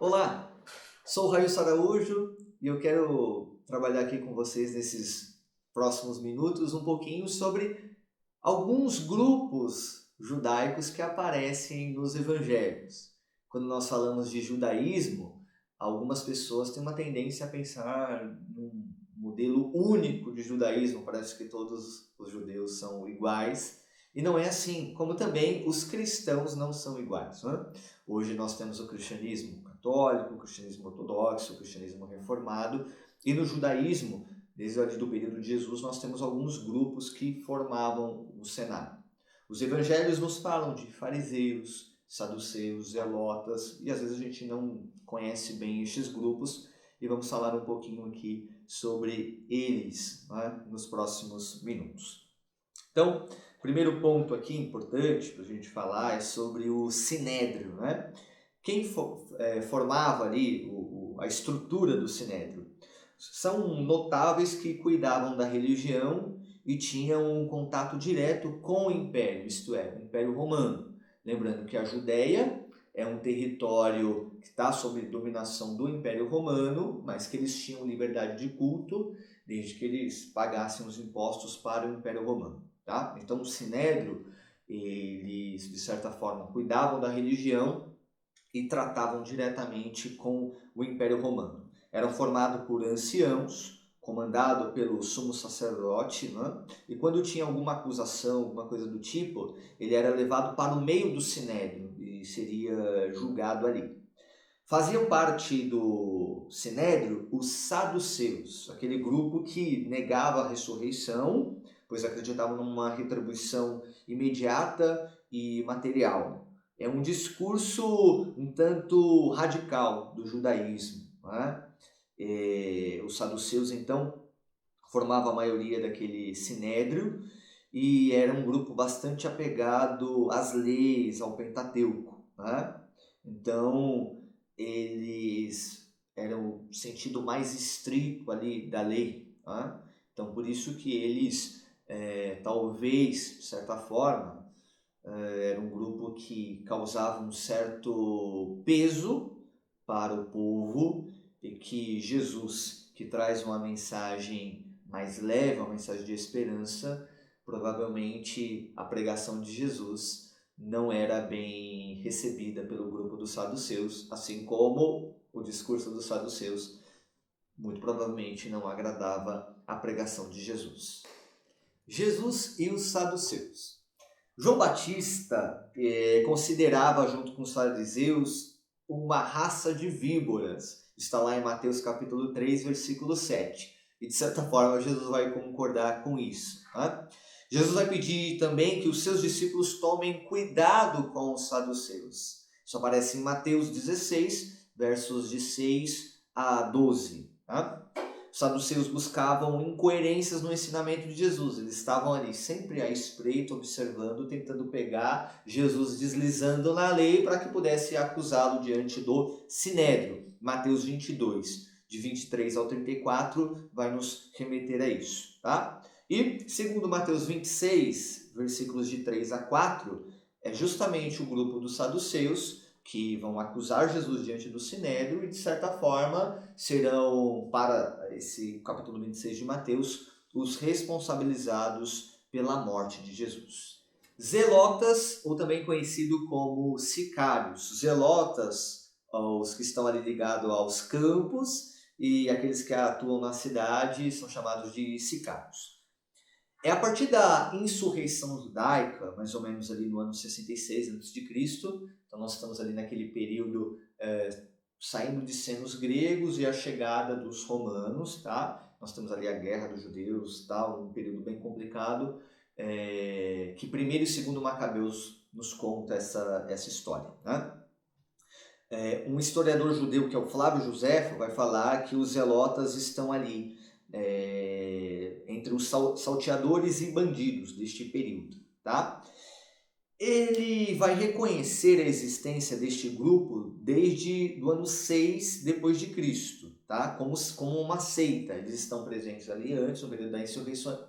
Olá, sou o Railson Araújo e eu quero trabalhar aqui com vocês nesses próximos minutos um pouquinho sobre alguns grupos judaicos que aparecem nos evangelhos. Quando nós falamos de judaísmo, algumas pessoas têm uma tendência a pensar num modelo único de judaísmo, parece que todos os judeus são iguais. E não é assim, como também os cristãos não são iguais. Né? Hoje nós temos o cristianismo católico, o cristianismo ortodoxo, o cristianismo reformado, e no judaísmo, desde o período de Jesus, nós temos alguns grupos que formavam o cenário. Os evangelhos nos falam de fariseus, saduceus, zelotas, e às vezes a gente não conhece bem estes grupos, e vamos falar um pouquinho aqui sobre eles, né, nos próximos minutos. Então, o primeiro ponto aqui importante para a gente falar é sobre o sinédrio. Né? Quem formava ali a estrutura do sinédrio? São notáveis que cuidavam da religião e tinham um contato direto com o império, isto é, o Império Romano. Lembrando que a Judéia é um território que está sob dominação do Império Romano, mas que eles tinham liberdade de culto desde que eles pagassem os impostos para o Império Romano. Tá? Então o Sinédrio, eles de certa forma cuidavam da religião e tratavam diretamente com o Império Romano. Era formado por anciãos, comandado pelo sumo sacerdote, né? E quando tinha alguma acusação, alguma coisa do tipo, ele era levado para o meio do sinédrio e seria julgado ali. Faziam parte do sinédrio os saduceus, aquele grupo que negava a ressurreição, pois acreditavam numa retribuição imediata e material. É um discurso um tanto radical do judaísmo. Né? Os saduceus, então, formavam a maioria daquele sinédrio e era um grupo bastante apegado às leis, ao Pentateuco. Né? Então, eles eram o sentido mais estrito ali da lei. Né? Então, por isso que eles, talvez, de certa forma, era um grupo que causava um certo peso para o povo e que Jesus, que traz uma mensagem mais leve, uma mensagem de esperança, provavelmente a pregação de Jesus não era bem recebida pelo grupo dos saduceus, assim como o discurso dos saduceus muito provavelmente não agradava a pregação de Jesus. Jesus e os saduceus. João Batista considerava, junto com os fariseus, uma raça de víboras. Está lá em Mateus capítulo 3, versículo 7. E de certa forma Jesus vai concordar com isso. Tá? Jesus vai pedir também que os seus discípulos tomem cuidado com os saduceus. Isso aparece em Mateus 16, versos de 6 a 12. Tá? Os saduceus buscavam incoerências no ensinamento de Jesus. Eles estavam ali sempre à espreita, observando, tentando pegar Jesus deslizando na lei para que pudesse acusá-lo diante do Sinédrio. Mateus 22, de 23 ao 34, vai nos remeter a isso. Tá? E, segundo Mateus 26, versículos de 3 a 4, é justamente o grupo dos saduceus que vão acusar Jesus diante do Sinédrio e, de certa forma, serão, para esse capítulo 26 de Mateus, os responsabilizados pela morte de Jesus. Zelotas, ou também conhecido como sicários. Zelotas, os que estão ali ligados aos campos, e aqueles que atuam na cidade são chamados de sicários. É a partir da insurreição judaica, mais ou menos ali no ano 66 a.C., então nós estamos ali naquele período saindo de cena os gregos e a chegada dos romanos, tá? Nós temos ali a guerra dos judeus, tá? Um período bem complicado, que primeiro e segundo Macabeus nos conta essa história, né? Um historiador judeu, que é o Flávio Josefo, vai falar que os zelotas estão ali entre os salteadores e bandidos deste período. Tá? Ele vai reconhecer a existência deste grupo desde o ano 6 depois de Cristo, tá? como uma seita. Eles estão presentes ali antes, no período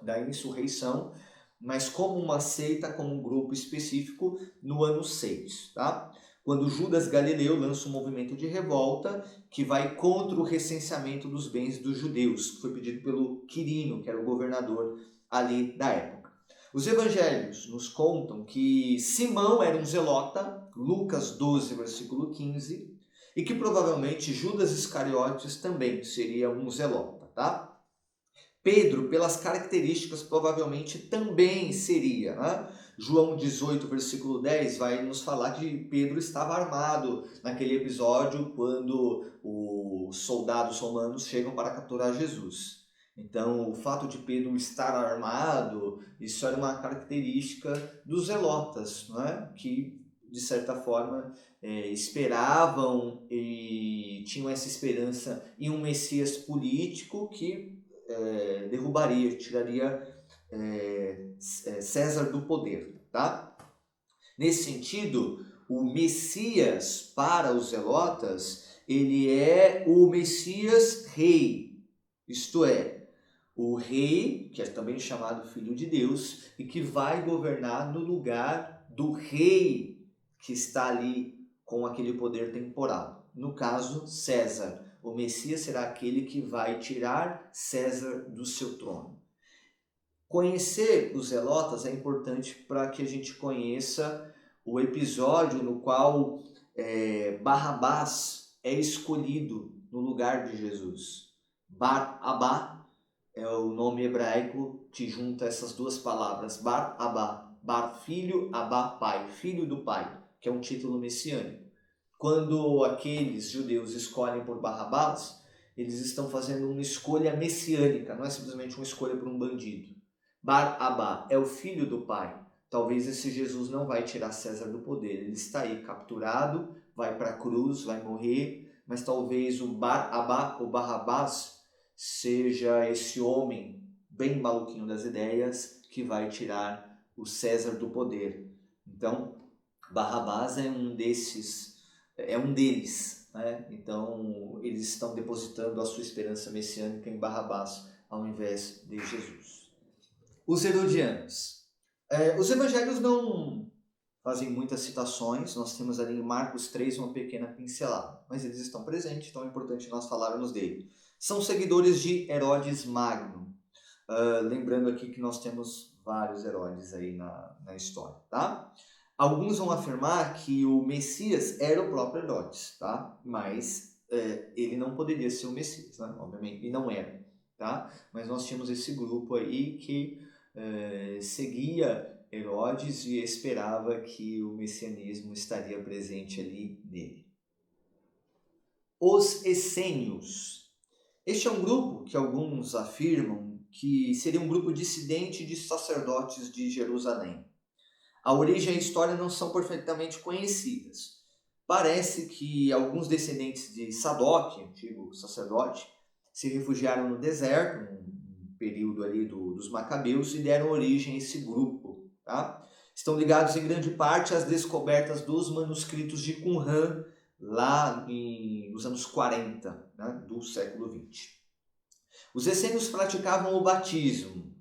da insurreição, mas como uma seita, como um grupo específico, no ano 6. Tá? quando Judas Galileu lança um movimento de revolta que vai contra o recenseamento dos bens dos judeus, que foi pedido pelo Quirino, que era o governador ali da época. Os evangelhos nos contam que Simão era um zelota, Lucas 12, versículo 15, e que provavelmente Judas Iscariotes também seria um zelota, tá? Pedro, pelas características, provavelmente também seria, né? João 18, versículo 10, vai nos falar que Pedro estava armado naquele episódio quando os soldados romanos chegam para capturar Jesus. Então, o fato de Pedro estar armado, isso era uma característica dos zelotas, né? Que, de certa forma, esperavam e tinham essa esperança em um Messias político que derrubaria, tiraria César do poder, tá? Nesse sentido, o Messias para os zelotas, ele é o Messias rei, isto é, o rei, que é também chamado Filho de Deus, e que vai governar no lugar do rei que está ali com aquele poder temporal. No caso, César. O Messias será aquele que vai tirar César do seu trono. Conhecer os zelotas é importante para que a gente conheça o episódio no qual Barrabás é escolhido no lugar de Jesus. Bar-Abá é o nome hebraico que junta essas duas palavras. Bar-Abá, Bar filho, Abá pai, filho do pai, que é um título messiânico. Quando aqueles judeus escolhem por Barrabás, eles estão fazendo uma escolha messiânica, não é simplesmente uma escolha por um bandido. Bar-Abá é o filho do pai. Talvez esse Jesus não vai tirar César do poder. Ele está aí capturado, vai para a cruz, vai morrer, mas talvez o Bar-Abá, o Barrabás, seja esse homem bem maluquinho das ideias que vai tirar o César do poder. Então, Barrabás é um deles, né? Então eles estão depositando a sua esperança messiânica em Barrabás ao invés de Jesus. Os herodianos. Os evangelhos não fazem muitas citações, nós temos ali em Marcos 3 uma pequena pincelada, mas eles estão presentes, então é importante nós falarmos dele. São seguidores de Herodes Magno. Lembrando aqui que nós temos vários Herodes aí na história, tá? Alguns vão afirmar que o Messias era o próprio Herodes, tá? Mas ele não poderia ser o Messias, né? Obviamente, e não era, tá? Mas nós tínhamos esse grupo aí que seguia Herodes e esperava que o messianismo estaria presente ali nele. Os essênios. Este é um grupo que alguns afirmam que seria um grupo dissidente de sacerdotes de Jerusalém. A origem e a história não são perfeitamente conhecidas. Parece que alguns descendentes de Sadoc, antigo sacerdote, se refugiaram no deserto, um período ali dos Macabeus, e deram origem a esse grupo. Tá? Estão ligados em grande parte às descobertas dos manuscritos de Qumran, lá nos anos 40, né, do século XX. Os essênios praticavam o batismo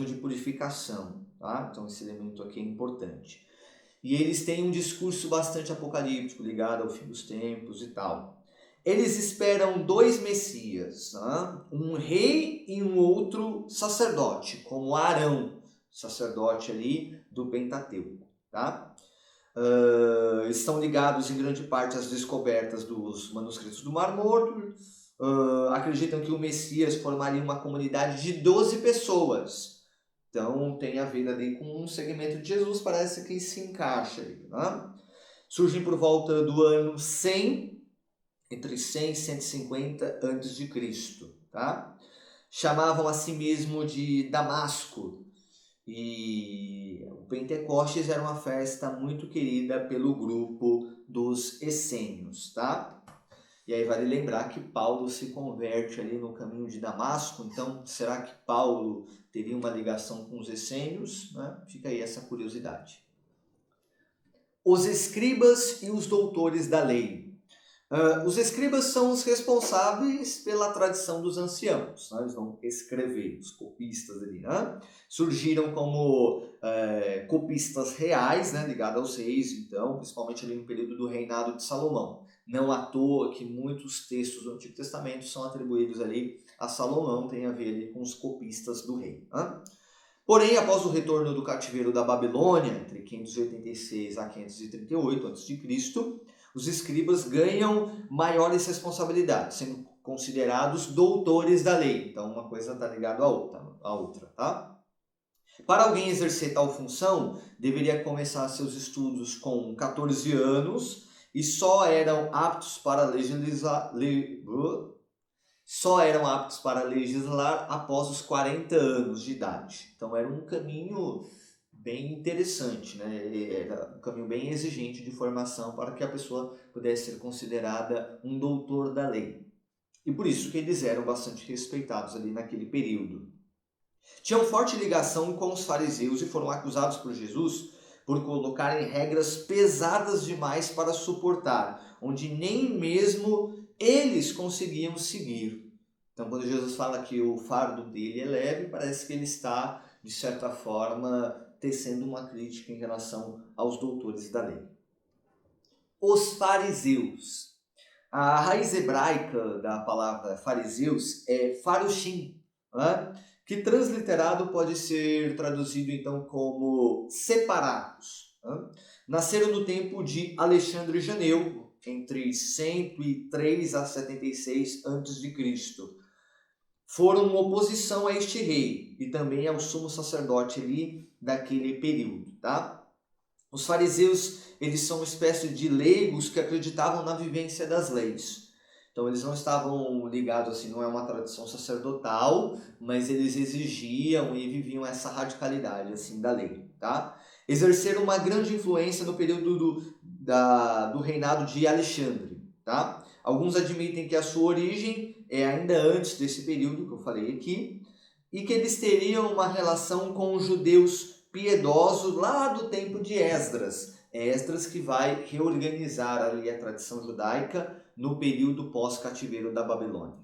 de purificação. Tá? Então esse elemento aqui é importante. E eles têm um discurso bastante apocalíptico, ligado ao fim dos tempos e tal. Eles esperam dois messias, né? Um rei e um outro sacerdote, como Arão, sacerdote ali do Pentateuco. Tá? Estão ligados em grande parte às descobertas dos manuscritos do Mar Morto. Acreditam que o Messias formaria uma comunidade de 12 pessoas. Então tem a ver ali com um segmento de Jesus, parece que se encaixa ali. Né? Surgem por volta do ano 100, entre 100 e 150 a.C. Tá? Chamavam a si mesmo de Damasco. E o Pentecostes era uma festa muito querida pelo grupo dos essênios, tá? E aí vale lembrar que Paulo se converte ali no caminho de Damasco, então será que Paulo teria uma ligação com os essênios? Né? Fica aí essa curiosidade. Os escribas e os doutores da lei. Os escribas são os responsáveis pela tradição dos anciãos, né? Eles vão escrever, os copistas ali, né? Surgiram como copistas reais, né? Ligados aos reis, então, principalmente ali no período do reinado de Salomão. Não à toa que muitos textos do Antigo Testamento são atribuídos ali a Salomão, tem a ver ali com os copistas do rei, né? Porém, após o retorno do cativeiro da Babilônia, entre 586 a 538 a.C., os escribas ganham maiores responsabilidades, sendo considerados doutores da lei. Então, uma coisa está ligada à outra, tá? Para alguém exercer tal função, deveria começar seus estudos com 14 anos e só eram aptos para legislar após os 40 anos de idade. Então era um caminho bem interessante, né? Era um caminho bem exigente de formação para que a pessoa pudesse ser considerada um doutor da lei. E por isso que eles eram bastante respeitados ali naquele período. Tinham forte ligação com os fariseus e foram acusados por Jesus por colocarem regras pesadas demais para suportar, onde nem mesmo eles conseguiam seguir. Então, quando Jesus fala que o fardo dele é leve, parece que ele está, de certa forma, tecendo uma crítica em relação aos doutores da lei. Os fariseus. A raiz hebraica da palavra fariseus é farushim, né? Que transliterado pode ser traduzido então como separados. Né? Nasceram no tempo de Alexandre Janeu, entre 103 a 76 a.C. Foram oposição a este rei e também ao sumo sacerdote ali daquele período, tá? Os fariseus, eles são uma espécie de leigos que acreditavam na vivência das leis. Então eles não estavam ligados assim, não é uma tradição sacerdotal, mas eles exigiam e viviam essa radicalidade assim da lei, tá? Exerceram uma grande influência no período do reinado de Alexandre, tá? Alguns admitem que a sua origem é ainda antes desse período que eu falei aqui, e que eles teriam uma relação com os judeus piedosos lá do tempo de Esdras. Esdras que vai reorganizar ali a tradição judaica no período pós-cativeiro da Babilônia.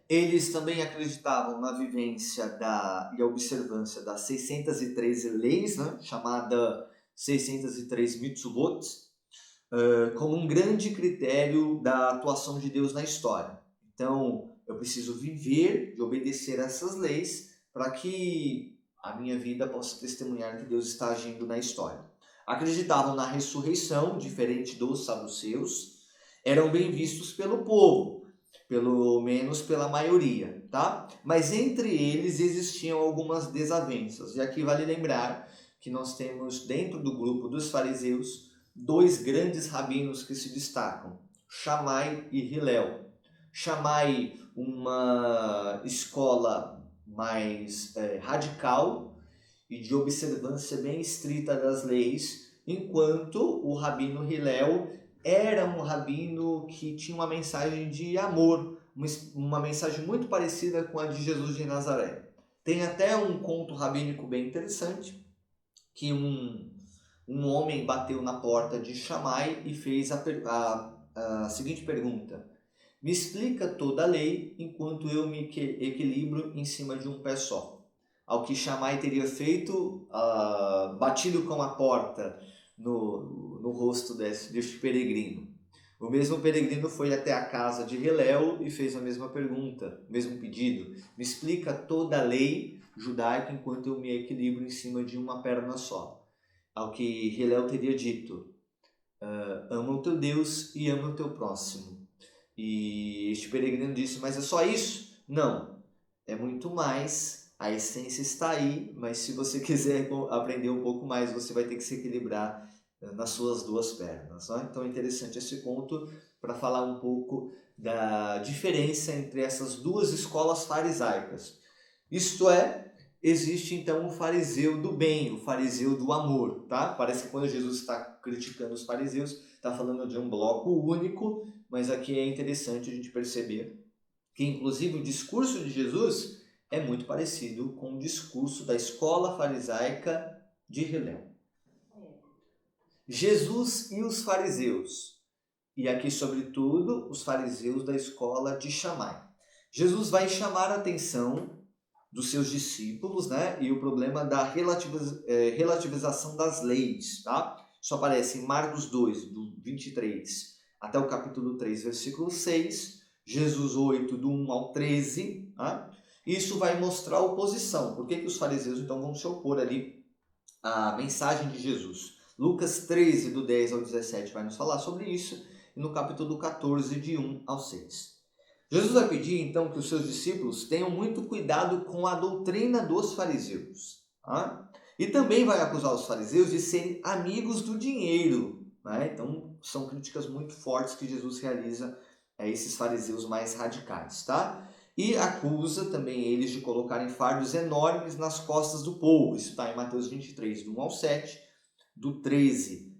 Eles também acreditavam na vivência e observância das 613 leis, né, chamada 603 mitzvot, como um grande critério da atuação de Deus na história. Então, eu preciso viver e obedecer a essas leis para que a minha vida possa testemunhar que Deus está agindo na história. Acreditavam na ressurreição, diferente dos saduceus, eram bem vistos pelo povo, pelo menos pela maioria, tá? Mas entre eles existiam algumas desavenças. E aqui vale lembrar que nós temos dentro do grupo dos fariseus dois grandes rabinos que se destacam, Shammai e Hillel. Shammai, uma escola mais radical e de observância bem estrita das leis, enquanto o rabino Hillel era um rabino que tinha uma mensagem de amor, uma mensagem muito parecida com a de Jesus de Nazaré. Tem até um conto rabínico bem interessante, que um homem bateu na porta de Shammai e fez a seguinte pergunta: me explica toda a lei enquanto eu me equilibro em cima de um pé só. Ao que Shammai teria feito, batido com a porta no rosto deste peregrino. O mesmo peregrino foi até a casa de Hillel e fez a mesma pergunta, o mesmo pedido: me explica toda a lei judaica enquanto eu me equilibro em cima de uma perna só. Ao que Hillel teria dito: ama o teu Deus e ama o teu próximo. E este peregrino disse: mas é só isso? Não, é muito mais. A essência está aí, mas se você quiser aprender um pouco mais, você vai ter que se equilibrar nas suas duas pernas. Né? Então é interessante esse ponto para falar um pouco da diferença entre essas duas escolas farisaicas. Isto é, existe então o fariseu do bem, o fariseu do amor, tá? Parece que quando Jesus está criticando os fariseus, está falando de um bloco único, mas aqui é interessante a gente perceber que inclusive o discurso de Jesus é muito parecido com o discurso da escola farisaica de Hillel. Jesus e os fariseus. e aqui, sobretudo, os fariseus da escola de Shammai. Jesus vai chamar a atenção dos seus discípulos, né? E o problema da relativização das leis, tá? Isso aparece em Marcos 2, do 23 até o capítulo 3, versículo 6, Jesus 8, do 1 ao 13, tá? Isso vai mostrar a oposição. Por que os fariseus, então, vão se opor ali à mensagem de Jesus? Lucas 13, do 10 ao 17, vai nos falar sobre isso, e no capítulo 14, de 1 ao 6. Jesus vai pedir, então, que os seus discípulos tenham muito cuidado com a doutrina dos fariseus. Tá? E também vai acusar os fariseus de serem amigos do dinheiro. Né? Então, são críticas muito fortes que Jesus realiza a esses fariseus mais radicais. Tá? E acusa também eles de colocarem fardos enormes nas costas do povo. Isso está em Mateus 23, do 1 ao 7, do 13,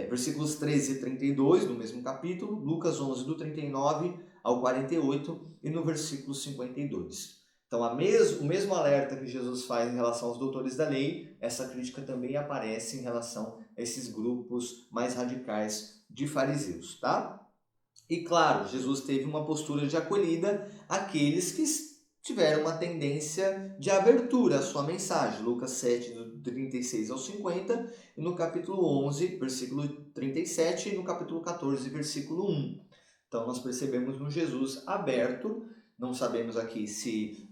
versículos 13 e 32, no mesmo capítulo, Lucas 11, do 39 ao 48 e no versículo 52. Então, o mesmo alerta que Jesus faz em relação aos doutores da lei, essa crítica também aparece em relação a esses grupos mais radicais de fariseus, tá? E claro, Jesus teve uma postura de acolhida àqueles que tiveram uma tendência de abertura à sua mensagem. Lucas 7, do 36 ao 50, e no capítulo 11, versículo 37, e no capítulo 14, versículo 1. Então, nós percebemos um Jesus aberto. Não sabemos aqui se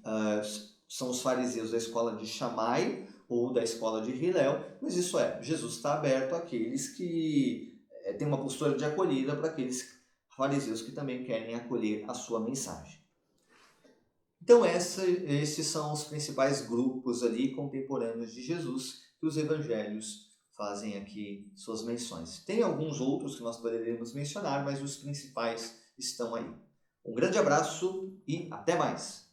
são os fariseus da escola de Shammai ou da escola de Hillel, mas isso Jesus está aberto àqueles que têm uma postura de acolhida para aqueles fariseus que também querem acolher a sua mensagem. Então, esses são os principais grupos ali contemporâneos de Jesus que os evangelhos fazem aqui suas menções. Tem alguns outros que nós poderíamos mencionar, mas os principais estão aí. Um grande abraço e até mais!